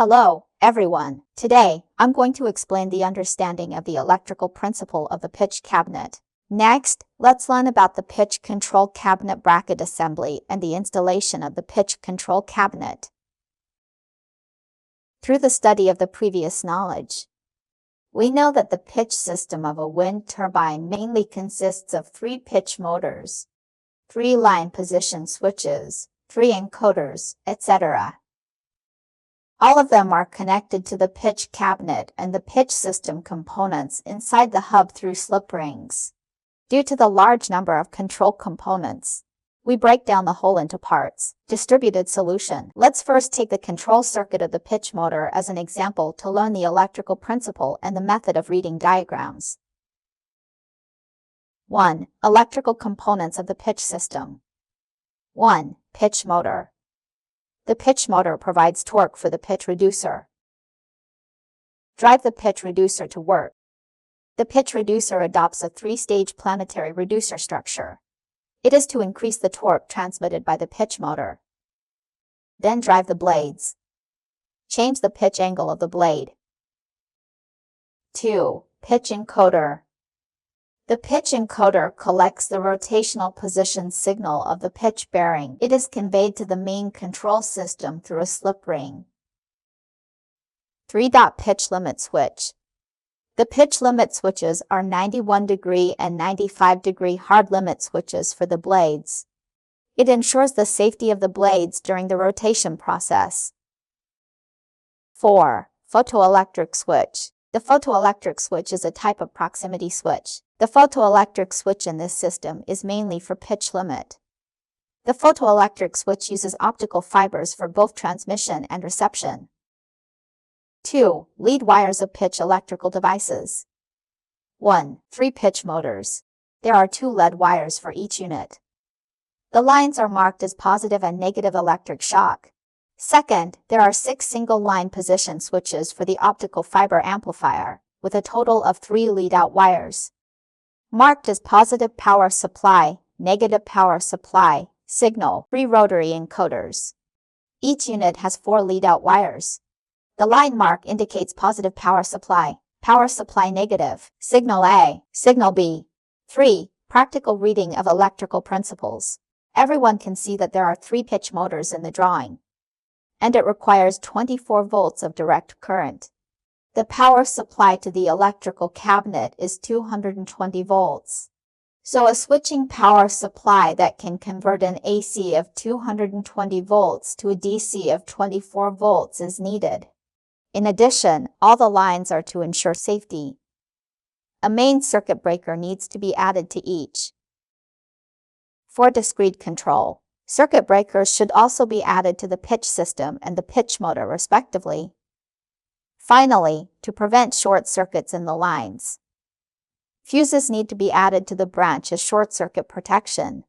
Hello, everyone. Today, I'm going to explain the understanding of the electrical principle of the pitch cabinet. Next, let's learn about the pitch control cabinet bracket assembly and the installation of the pitch control cabinet. Through the study of the previous knowledge, we know that the pitch system of a wind turbine mainly consists of 3 pitch motors, 3 line position switches, 3 encoders, etc. All of them are connected to the pitch cabinet and the pitch system components inside the hub through slip rings. Due to the large number of control components, we break down the whole into parts. Distributed solution. Let's first take the control circuit of the pitch motor as an example to learn the electrical principle and the method of reading diagrams. 1. Electrical components of the pitch system. 1. Pitch motor. The pitch motor provides torque for the pitch reducer. Drive the pitch reducer to work. The pitch reducer adopts a 3-stage planetary reducer structure. It is to increase the torque transmitted by the pitch motor. Then drive the blades. Change the pitch angle of the blade. 2. Pitch encoder. The pitch encoder collects the rotational position signal of the pitch bearing. It is conveyed to the main control system through a slip ring. 3. Pitch limit switch. The pitch limit switches are 91° and 95° hard limit switches for the blades. It ensures the safety of the blades during the rotation process. 4. Photoelectric switch. The photoelectric switch is a type of proximity switch. The photoelectric switch in this system is mainly for pitch limit. The photoelectric switch uses optical fibers for both transmission and reception. 2. Lead wires of pitch electrical devices. 1. 3 pitch motors. There are 2 lead wires for each unit. The lines are marked as positive and negative electric shock. Second, there are 6 single-line position switches for the optical fiber amplifier, with a total of 3 lead-out wires, marked as positive power supply, negative power supply, signal, 3 rotary encoders. Each unit has 4 lead-out wires. The line mark indicates positive power supply negative, signal A, signal B. 3. Practical reading of electrical principles. Everyone can see that there are 3 pitch motors in the drawing, and it requires 24 volts of direct current. The power supply to the electrical cabinet is 220 volts. So a switching power supply that can convert an AC of 220 volts to a DC of 24 volts is needed. In addition, all the lines are to ensure safety. A main circuit breaker needs to be added to each. For discrete control, circuit breakers should also be added to the pitch system and the pitch motor respectively. Finally, to prevent short circuits in the lines, fuses need to be added to the branch as short circuit protection.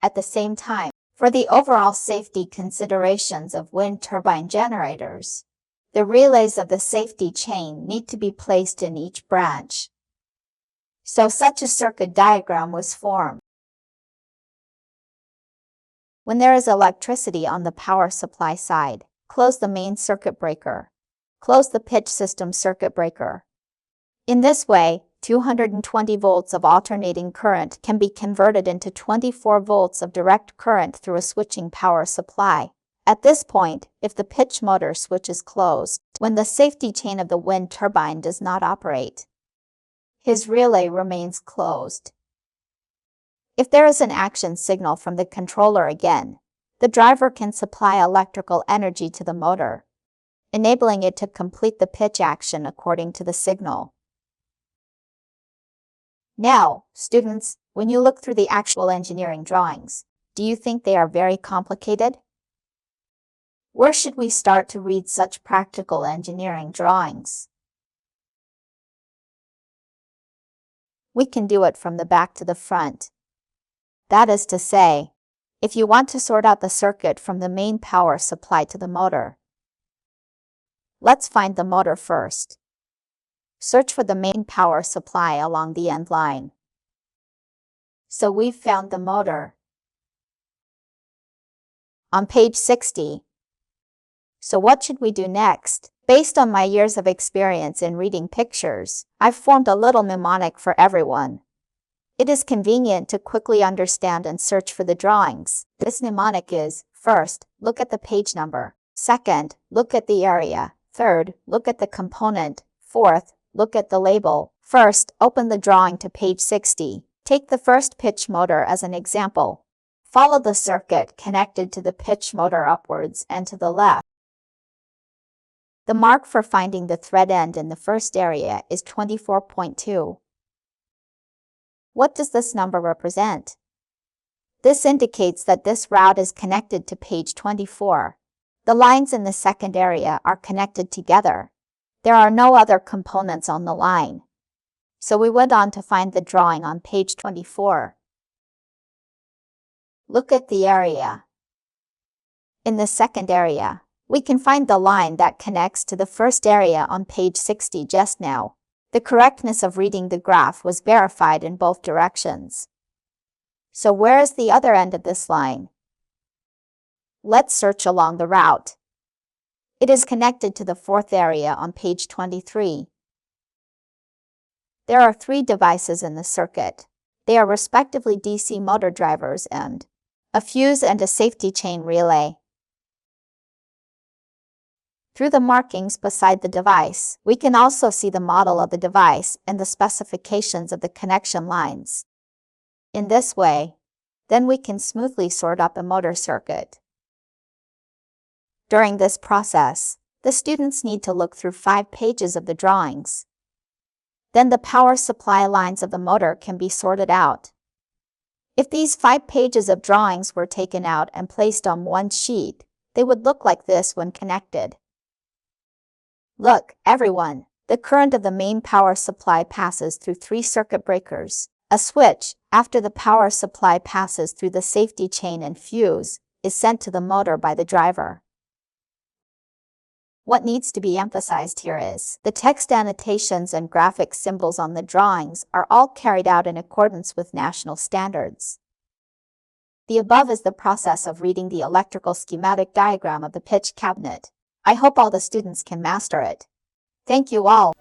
At the same time, for the overall safety considerations of wind turbine generators, the relays of the safety chain need to be placed in each branch. So such a circuit diagram was formed. When there is electricity on the power supply side, close the main circuit breaker. Close the pitch system circuit breaker. In this way, 220 volts of alternating current can be converted into 24 volts of direct current through a switching power supply. At this point, if the pitch motor switch is closed, when the safety chain of the wind turbine does not operate, his relay remains closed. If there is an action signal from the controller again, the driver can supply electrical energy to the motor, enabling it to complete the pitch action according to the signal. Now, students, when you look through the actual engineering drawings, do you think they are very complicated? Where should we start to read such practical engineering drawings? We can do it from the back to the front. That is to say, if you want to sort out the circuit from the main power supply to the motor. Let's find the motor first. Search for the main power supply along the end line. So we've found the motor. On page 60, So what should we do next? Based on my years of experience in reading pictures, I've formed a little mnemonic for everyone. It is convenient to quickly understand and search for the drawings. This mnemonic is: first, look at the page number. Second, look at the area. Third, look at the component. Fourth, look at the label. First, open the drawing to page 60. Take the first pitch motor as an example. Follow the circuit connected to the pitch motor upwards and to the left. The mark for finding the thread end in the first area is 24.2. What does this number represent? This indicates that this route is connected to page 24. The lines in the second area are connected together. There are no other components on the line. So we went on to find the drawing on page 24. Look at the area. In the second area, we can find the line that connects to the first area on page 60 just now. The correctness of reading the graph was verified in both directions. So where is the other end of this line? Let's search along the route. It is connected to the fourth area on page 23. There are 3 devices in the circuit. They are respectively DC motor drivers and a fuse and a safety chain relay. Through the markings beside the device, we can also see the model of the device and the specifications of the connection lines. In this way, then we can smoothly sort up a motor circuit. During this process, the students need to look through 5 pages of the drawings. Then the power supply lines of the motor can be sorted out. If these 5 pages of drawings were taken out and placed on one sheet, they would look like this when connected. Look, everyone, the current of the main power supply passes through 3 circuit breakers. A switch, after the power supply passes through the safety chain and fuse, is sent to the motor by the driver. What needs to be emphasized here is the text annotations and graphic symbols on the drawings are all carried out in accordance with national standards. The above is the process of reading the electrical schematic diagram of the pitch cabinet. I hope all the students can master it. Thank you all.